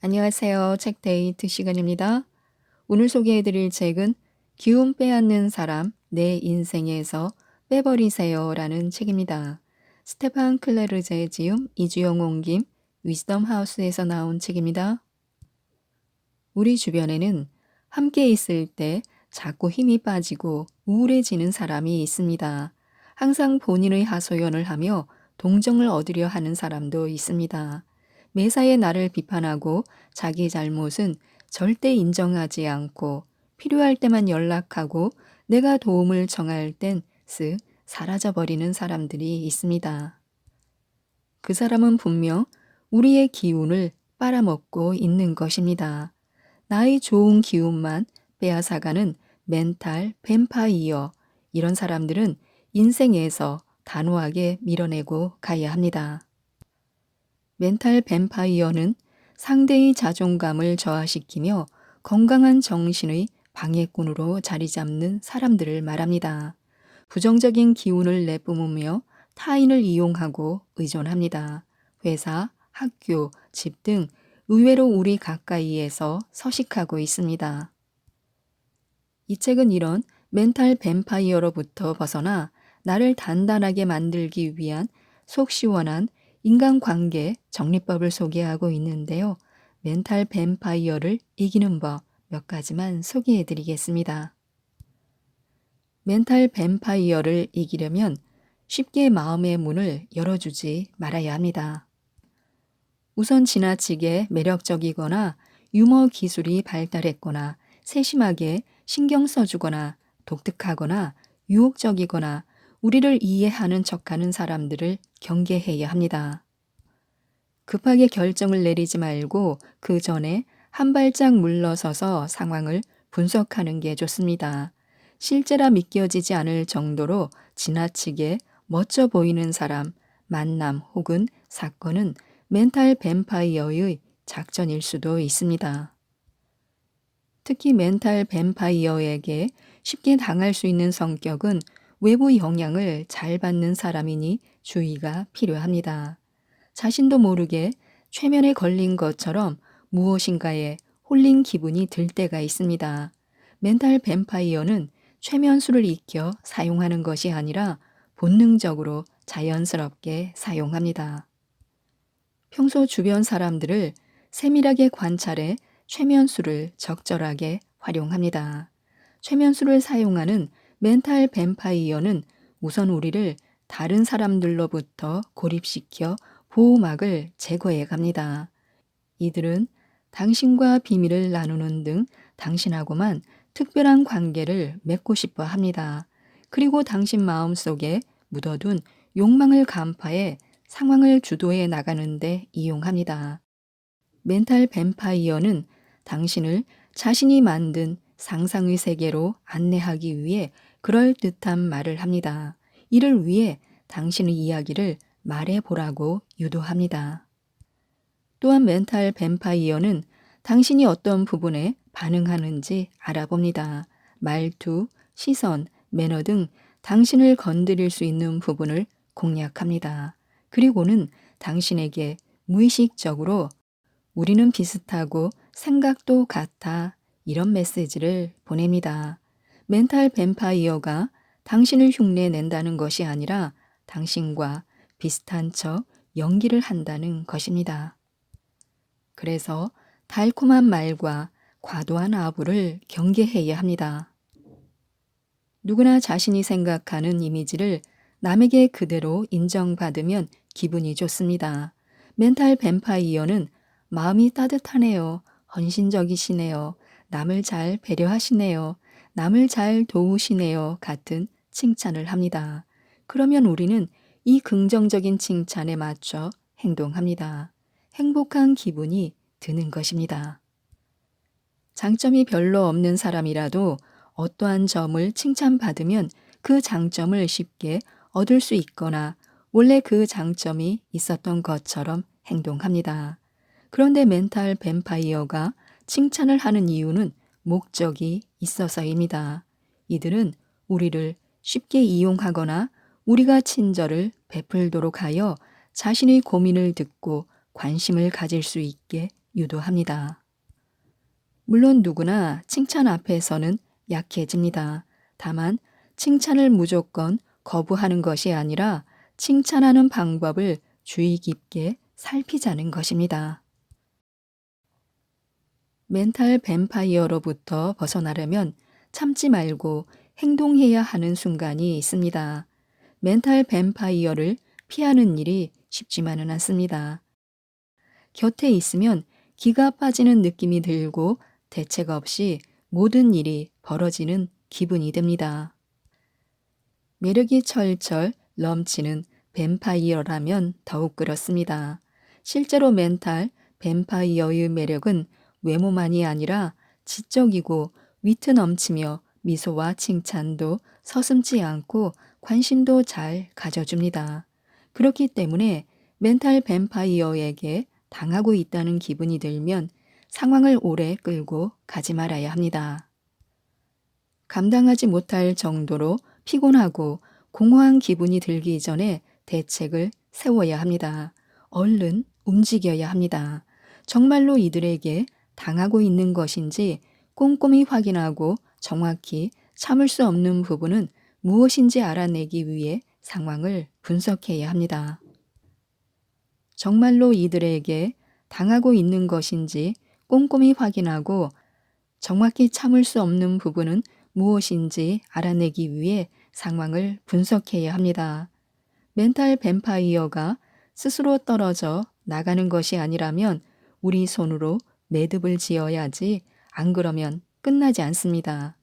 안녕하세요. 책데이트 시간입니다. 오늘 소개해드릴 책은 기운 빼앗는 사람, 내 인생에서 빼버리세요 라는 책입니다. 스테판 클레르제 지음, 이주영 옮김, 위즈덤 하우스에서 나온 책입니다. 우리 주변에는 함께 있을 때 자꾸 힘이 빠지고 우울해지는 사람이 있습니다. 항상 본인의 하소연을 하며 동정을 얻으려 하는 사람도 있습니다. 매사에 나를 비판하고 자기 잘못은 절대 인정하지 않고 필요할 때만 연락하고 내가 도움을 청할 땐 쓱 사라져버리는 사람들이 있습니다. 그 사람은 분명 우리의 기운을 빨아먹고 있는 것입니다. 나의 좋은 기운만 빼앗아가는 멘탈 뱀파이어, 이런 사람들은 인생에서 단호하게 밀어내고 가야 합니다. 멘탈 뱀파이어는 상대의 자존감을 저하시키며 건강한 정신의 방해꾼으로 자리 잡는 사람들을 말합니다. 부정적인 기운을 내뿜으며 타인을 이용하고 의존합니다. 회사, 학교, 집 등 의외로 우리 가까이에서 서식하고 있습니다. 이 책은 이런 멘탈 뱀파이어로부터 벗어나 나를 단단하게 만들기 위한 속 시원한 인간관계 정리법을 소개하고 있는데요. 멘탈 뱀파이어를 이기는 법 몇 가지만 소개해 드리겠습니다. 멘탈 뱀파이어를 이기려면 쉽게 마음의 문을 열어주지 말아야 합니다. 우선 지나치게 매력적이거나 유머 기술이 발달했거나 세심하게 신경 써주거나 독특하거나 유혹적이거나 우리를 이해하는 척하는 사람들을 경계해야 합니다. 급하게 결정을 내리지 말고 그 전에 한 발짝 물러서서 상황을 분석하는 게 좋습니다. 실제라 믿겨지지 않을 정도로 지나치게 멋져 보이는 사람, 만남 혹은 사건은 멘탈 뱀파이어의 작전일 수도 있습니다. 특히 멘탈 뱀파이어에게 쉽게 당할 수 있는 성격은 외부 영향을 잘 받는 사람이니 주의가 필요합니다. 자신도 모르게 최면에 걸린 것처럼 무엇인가에 홀린 기분이 들 때가 있습니다. 멘탈 뱀파이어는 최면술을 익혀 사용하는 것이 아니라 본능적으로 자연스럽게 사용합니다. 평소 주변 사람들을 세밀하게 관찰해 최면술을 적절하게 활용합니다. 최면술을 사용하는 멘탈 뱀파이어는 우선 우리를 다른 사람들로부터 고립시켜 보호막을 제거해 갑니다. 이들은 당신과 비밀을 나누는 등 당신하고만 특별한 관계를 맺고 싶어 합니다. 그리고 당신 마음속에 묻어둔 욕망을 간파해 상황을 주도해 나가는데 이용합니다. 멘탈 뱀파이어는 당신을 자신이 만든 상상의 세계로 안내하기 위해 그럴듯한 말을 합니다. 이를 위해 당신의 이야기를 말해보라고 유도합니다. 또한 멘탈 뱀파이어는 당신이 어떤 부분에 반응하는지 알아봅니다. 말투, 시선, 매너 등 당신을 건드릴 수 있는 부분을 공략합니다. 그리고는 당신에게 무의식적으로 우리는 비슷하고 생각도 같아, 이런 메시지를 보냅니다. 멘탈 뱀파이어가 당신을 흉내 낸다는 것이 아니라 당신과 비슷한 척 연기를 한다는 것입니다. 그래서 달콤한 말과 과도한 아부를 경계해야 합니다. 누구나 자신이 생각하는 이미지를 남에게 그대로 인정받으면 기분이 좋습니다. 멘탈 뱀파이어는 마음이 따뜻하네요. 헌신적이시네요. 남을 잘 배려하시네요. 남을 잘 도우시네요. 같은 칭찬을 합니다. 그러면 우리는 이 긍정적인 칭찬에 맞춰 행동합니다. 행복한 기분이 드는 것입니다. 장점이 별로 없는 사람이라도 어떠한 점을 칭찬받으면 그 장점을 쉽게 얻을 수 있거나 원래 그 장점이 있었던 것처럼 행동합니다. 그런데 멘탈 뱀파이어가 칭찬을 하는 이유는 목적이 있어서입니다. 이들은 우리를 쉽게 이용하거나 우리가 친절을 베풀도록 하여 자신의 고민을 듣고 관심을 가질 수 있게 유도합니다. 물론 누구나 칭찬 앞에서는 약해집니다. 다만 칭찬을 무조건 거부하는 것이 아니라 칭찬하는 방법을 주의 깊게 살피자는 것입니다. 멘탈 뱀파이어로부터 벗어나려면 참지 말고 행동해야 하는 순간이 있습니다. 멘탈 뱀파이어를 피하는 일이 쉽지만은 않습니다. 곁에 있으면 기가 빠지는 느낌이 들고 대책 없이 모든 일이 벌어지는 기분이 듭니다. 매력이 철철 넘치는 뱀파이어라면 더욱 그렇습니다. 실제로 멘탈 뱀파이어의 매력은 외모만이 아니라 지적이고 위트 넘치며 미소와 칭찬도 서슴지 않고 관심도 잘 가져줍니다. 그렇기 때문에 멘탈 뱀파이어에게 당하고 있다는 기분이 들면 상황을 오래 끌고 가지 말아야 합니다. 감당하지 못할 정도로 피곤하고 공허한 기분이 들기 전에 대책을 세워야 합니다. 얼른 움직여야 합니다. 정말로 이들에게 당하고 있는 것인지 꼼꼼히 확인하고 정확히 참을 수 없는 부분은 무엇인지 알아내기 위해 상황을 분석해야 합니다. 정말로 이들에게 당하고 있는 것인지 꼼꼼히 확인하고 정확히 참을 수 없는 부분은 무엇인지 알아내기 위해 상황을 분석해야 합니다. 멘탈 뱀파이어가 스스로 떨어져 나가는 것이 아니라면 우리 손으로 매듭을 지어야지 안 그러면 끝나지 않습니다.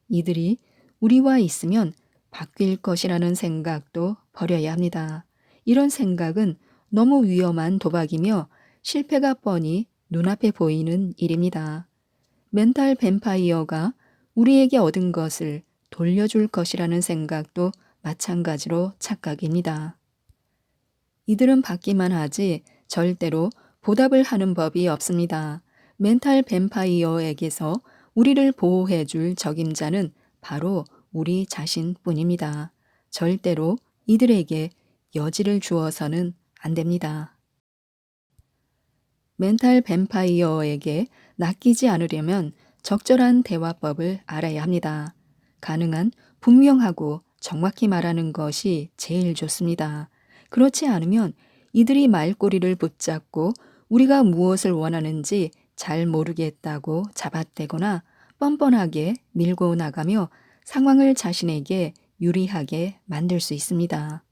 이들이 우리와 있으면 바뀔 것이라는 생각도 버려야 합니다. 이런 생각은 너무 위험한 도박이며 실패가 뻔히 눈앞에 보이는 일입니다. 멘탈 뱀파이어가 우리에게 얻은 것을 돌려줄 것이라는 생각도 마찬가지로 착각입니다. 이들은 받기만 하지 절대로 보답을 하는 법이 없습니다. 멘탈 뱀파이어에게서 우리를 보호해 줄 적임자는 바로 우리 자신뿐입니다. 절대로 이들에게 여지를 주어서는 안 됩니다. 멘탈 뱀파이어에게 낚이지 않으려면 적절한 대화법을 알아야 합니다. 가능한 분명하고 정확히 말하는 것이 제일 좋습니다. 그렇지 않으면 이들이 말꼬리를 붙잡고 우리가 무엇을 원하는지 잘 모르겠다고 잡아떼거나 뻔뻔하게 밀고 나가며 상황을 자신에게 유리하게 만들 수 있습니다.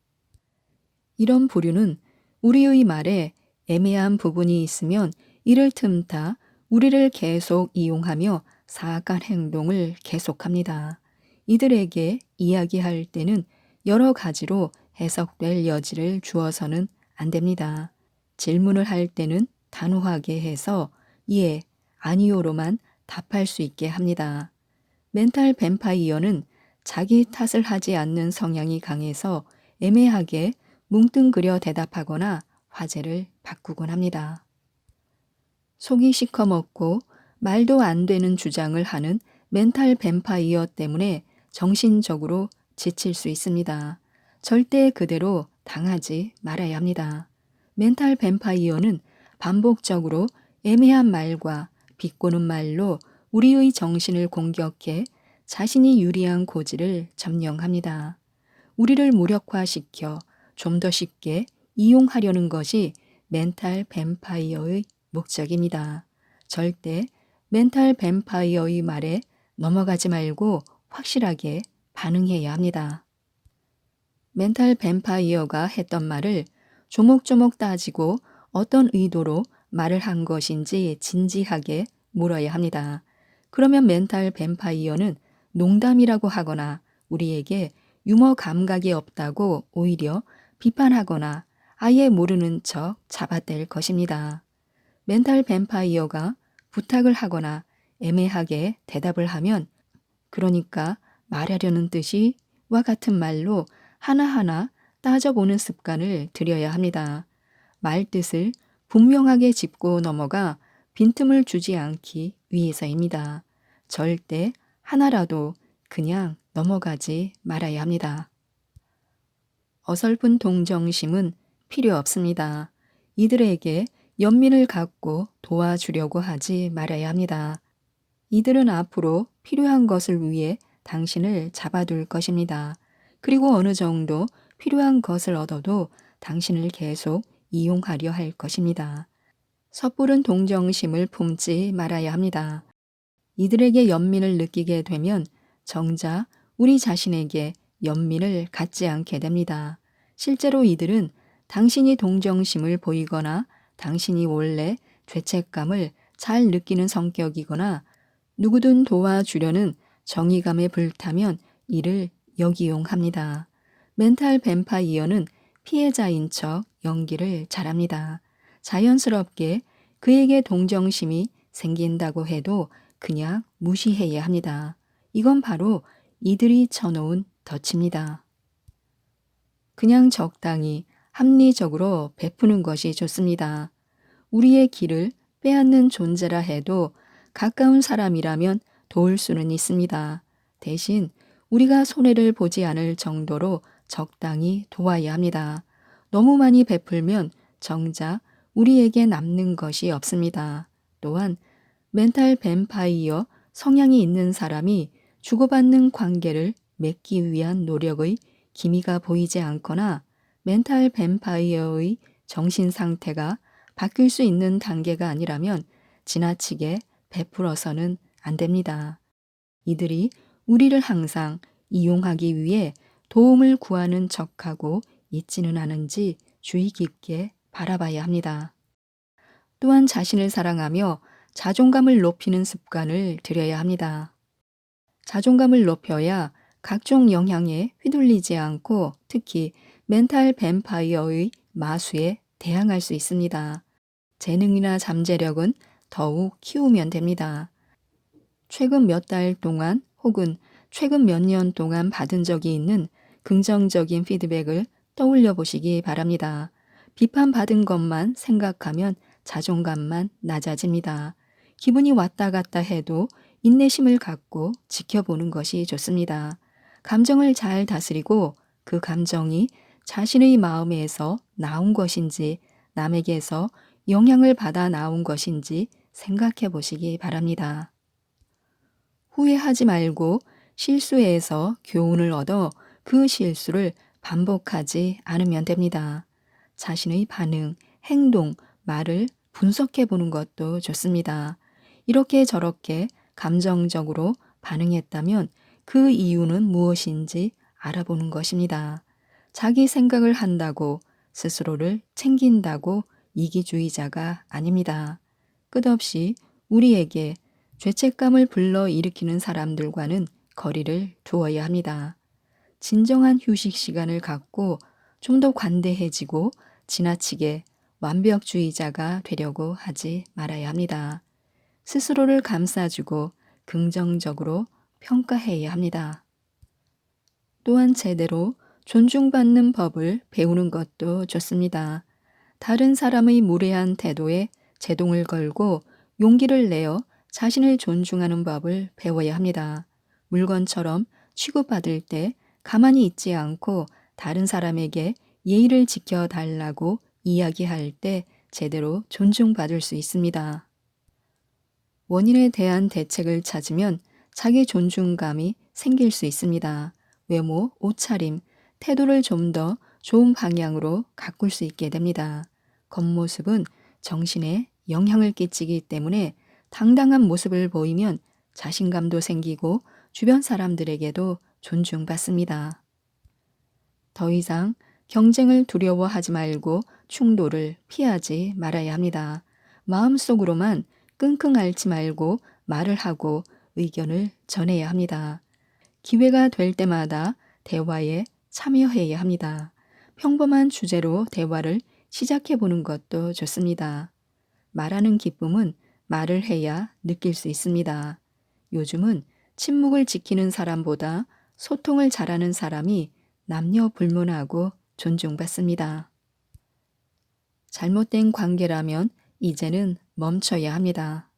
이런 부류는 우리의 말에 애매한 부분이 있으면 이를 틈타 우리를 계속 이용하며 사악한 행동을 계속합니다. 이들에게 이야기할 때는 여러 가지로 해석될 여지를 주어서는 안 됩니다. 질문을 할 때는 단호하게 해서 예, 아니요로만 답할 수 있게 합니다. 멘탈 뱀파이어는 자기 탓을 하지 않는 성향이 강해서 애매하게 뭉뚱그려 대답하거나 화제를 바꾸곤 합니다. 속이 시커멓고 말도 안 되는 주장을 하는 멘탈 뱀파이어 때문에 정신적으로 지칠 수 있습니다. 절대 그대로 당하지 말아야 합니다. 멘탈 뱀파이어는 반복적으로 애매한 말과 비꼬는 말로 우리의 정신을 공격해 자신이 유리한 고지를 점령합니다. 우리를 무력화시켜 좀 더 쉽게 이용하려는 것이 멘탈 뱀파이어의 목적입니다. 절대 멘탈 뱀파이어의 말에 넘어가지 말고 확실하게 반응해야 합니다. 멘탈 뱀파이어가 했던 말을 조목조목 따지고 어떤 의도로 말을 한 것인지 진지하게 물어야 합니다. 그러면 멘탈 뱀파이어는 농담이라고 하거나 우리에게 유머 감각이 없다고 오히려 비판하거나 아예 모르는 척 잡아댈 것입니다. 멘탈 뱀파이어가 부탁을 하거나 애매하게 대답을 하면 그러니까 말하려는 뜻이와 같은 말로 하나하나 따져보는 습관을 들여야 합니다. 말뜻을 분명하게 짚고 넘어가 빈틈을 주지 않기 위해서입니다. 절대 하나라도 그냥 넘어가지 말아야 합니다. 어설픈 동정심은 필요 없습니다. 이들에게 연민을 갖고 도와주려고 하지 말아야 합니다. 이들은 앞으로 필요한 것을 위해 당신을 잡아둘 것입니다. 그리고 어느 정도 필요한 것을 얻어도 당신을 계속 이용하려 할 것입니다. 섣부른 동정심을 품지 말아야 합니다. 이들에게 연민을 느끼게 되면 정작 우리 자신에게 연민을 갖지 않게 됩니다. 실제로 이들은 당신이 동정심을 보이거나 당신이 원래 죄책감을 잘 느끼는 성격이거나 누구든 도와주려는 정의감에 불타면 이를 역이용합니다. 멘탈 뱀파이어는 피해자인 척 연기를 잘합니다. 자연스럽게 그에게 동정심이 생긴다고 해도 그냥 무시해야 합니다. 이건 바로 이들이 쳐놓은 덫입니다. 그냥 적당히 합리적으로 베푸는 것이 좋습니다. 우리의 길을 빼앗는 존재라 해도 가까운 사람이라면 도울 수는 있습니다. 대신 우리가 손해를 보지 않을 정도로 적당히 도와야 합니다. 너무 많이 베풀면 정작 우리에게 남는 것이 없습니다. 또한 멘탈 뱀파이어 성향이 있는 사람이 주고받는 관계를 맺기 위한 노력의 기미가 보이지 않거나 멘탈 뱀파이어의 정신 상태가 바뀔 수 있는 단계가 아니라면 지나치게 베풀어서는 안 됩니다. 이들이 우리를 항상 이용하기 위해 도움을 구하는 척하고 있지는 않은지 주의 깊게 바라봐야 합니다. 또한 자신을 사랑하며 자존감을 높이는 습관을 들여야 합니다. 자존감을 높여야 각종 영향에 휘둘리지 않고 특히 멘탈 뱀파이어의 마수에 대항할 수 있습니다. 재능이나 잠재력은 더욱 키우면 됩니다. 최근 몇 달 동안 혹은 최근 몇 년 동안 받은 적이 있는 긍정적인 피드백을 떠올려 보시기 바랍니다. 비판받은 것만 생각하면 자존감만 낮아집니다. 기분이 왔다 갔다 해도 인내심을 갖고 지켜보는 것이 좋습니다. 감정을 잘 다스리고 그 감정이 자신의 마음에서 나온 것인지 남에게서 영향을 받아 나온 것인지 생각해 보시기 바랍니다. 후회하지 말고 실수에서 교훈을 얻어 그 실수를 반복하지 않으면 됩니다. 자신의 반응, 행동, 말을 분석해 보는 것도 좋습니다. 이렇게 저렇게 감정적으로 반응했다면 그 이유는 무엇인지 알아보는 것입니다. 자기 생각을 한다고 스스로를 챙긴다고 이기주의자가 아닙니다. 끝없이 우리에게 죄책감을 불러일으키는 사람들과는 거리를 두어야 합니다. 진정한 휴식 시간을 갖고 좀 더 관대해지고 지나치게 완벽주의자가 되려고 하지 말아야 합니다. 스스로를 감싸주고 긍정적으로 평가해야 합니다. 또한 제대로 존중받는 법을 배우는 것도 좋습니다. 다른 사람의 무례한 태도에 제동을 걸고 용기를 내어 자신을 존중하는 법을 배워야 합니다. 물건처럼 취급받을 때 가만히 있지 않고 다른 사람에게 예의를 지켜달라고 이야기할 때 제대로 존중받을 수 있습니다. 원인에 대한 대책을 찾으면 자기 존중감이 생길 수 있습니다. 외모, 옷차림, 태도를 좀 더 좋은 방향으로 가꿀 수 있게 됩니다. 겉모습은 정신에 영향을 끼치기 때문에 당당한 모습을 보이면 자신감도 생기고 주변 사람들에게도 존중받습니다. 더 이상 경쟁을 두려워하지 말고 충돌을 피하지 말아야 합니다. 마음속으로만 끙끙 앓지 말고 말을 하고 의견을 전해야 합니다. 기회가 될 때마다 대화에 참여해야 합니다. 평범한 주제로 대화를 시작해 보는 것도 좋습니다. 말하는 기쁨은 말을 해야 느낄 수 있습니다. 요즘은 침묵을 지키는 사람보다 소통을 잘하는 사람이 남녀 불문하고 존중받습니다. 잘못된 관계라면 이제는 멈춰야 합니다.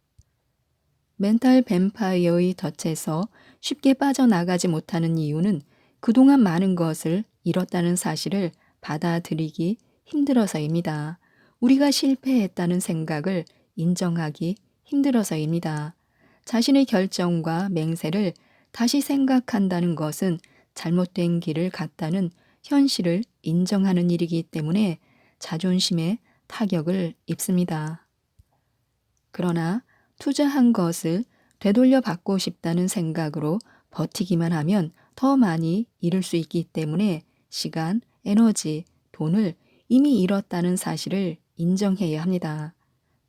멘탈 뱀파이어의 덫에서 쉽게 빠져나가지 못하는 이유는 그동안 많은 것을 잃었다는 사실을 받아들이기 힘들어서입니다. 우리가 실패했다는 생각을 인정하기 힘들어서입니다. 자신의 결정과 맹세를 다시 생각한다는 것은 잘못된 길을 갔다는 현실을 인정하는 일이기 때문에 자존심에 타격을 입습니다. 그러나 투자한 것을 되돌려 받고 싶다는 생각으로 버티기만 하면 더 많이 잃을 수 있기 때문에 시간, 에너지, 돈을 이미 잃었다는 사실을 인정해야 합니다.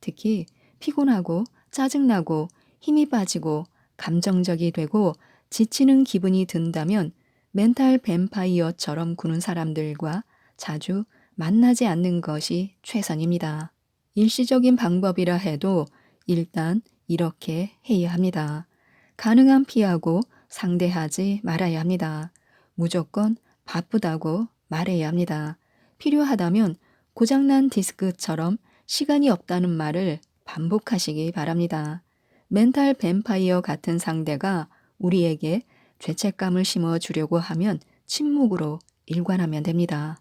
특히 피곤하고 짜증나고 힘이 빠지고 감정적이 되고 지치는 기분이 든다면 멘탈 뱀파이어처럼 구는 사람들과 자주 만나지 않는 것이 최선입니다. 일시적인 방법이라 해도 일단 이렇게 해야 합니다. 가능한 피하고 상대하지 말아야 합니다. 무조건 바쁘다고 말해야 합니다. 필요하다면 고장난 디스크처럼 시간이 없다는 말을 반복하시기 바랍니다. 멘탈 뱀파이어 같은 상대가 우리에게 죄책감을 심어주려고 하면 침묵으로 일관하면 됩니다.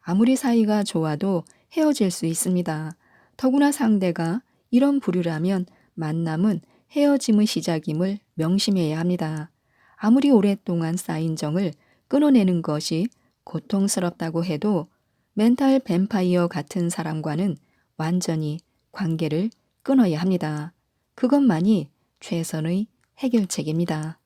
아무리 사이가 좋아도 헤어질 수 있습니다. 더구나 상대가 이런 부류라면 만남은 헤어짐의 시작임을 명심해야 합니다. 아무리 오랫동안 쌓인 정을 끊어내는 것이 고통스럽다고 해도 멘탈 뱀파이어 같은 사람과는 완전히 관계를 끊어야 합니다. 그것만이 최선의 해결책입니다.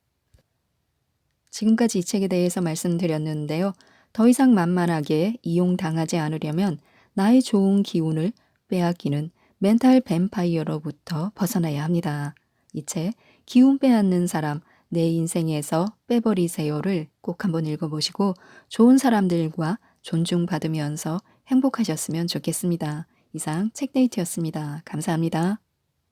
지금까지 이 책에 대해서 말씀드렸는데요. 더 이상 만만하게 이용당하지 않으려면 나의 좋은 기운을 빼앗기는 멘탈 뱀파이어로부터 벗어나야 합니다. 이 책 기운 빼앗는 사람 내 인생에서 빼버리세요를 꼭 한번 읽어보시고 좋은 사람들과 존중받으면서 행복하셨으면 좋겠습니다. 이상 책데이트였습니다. 감사합니다.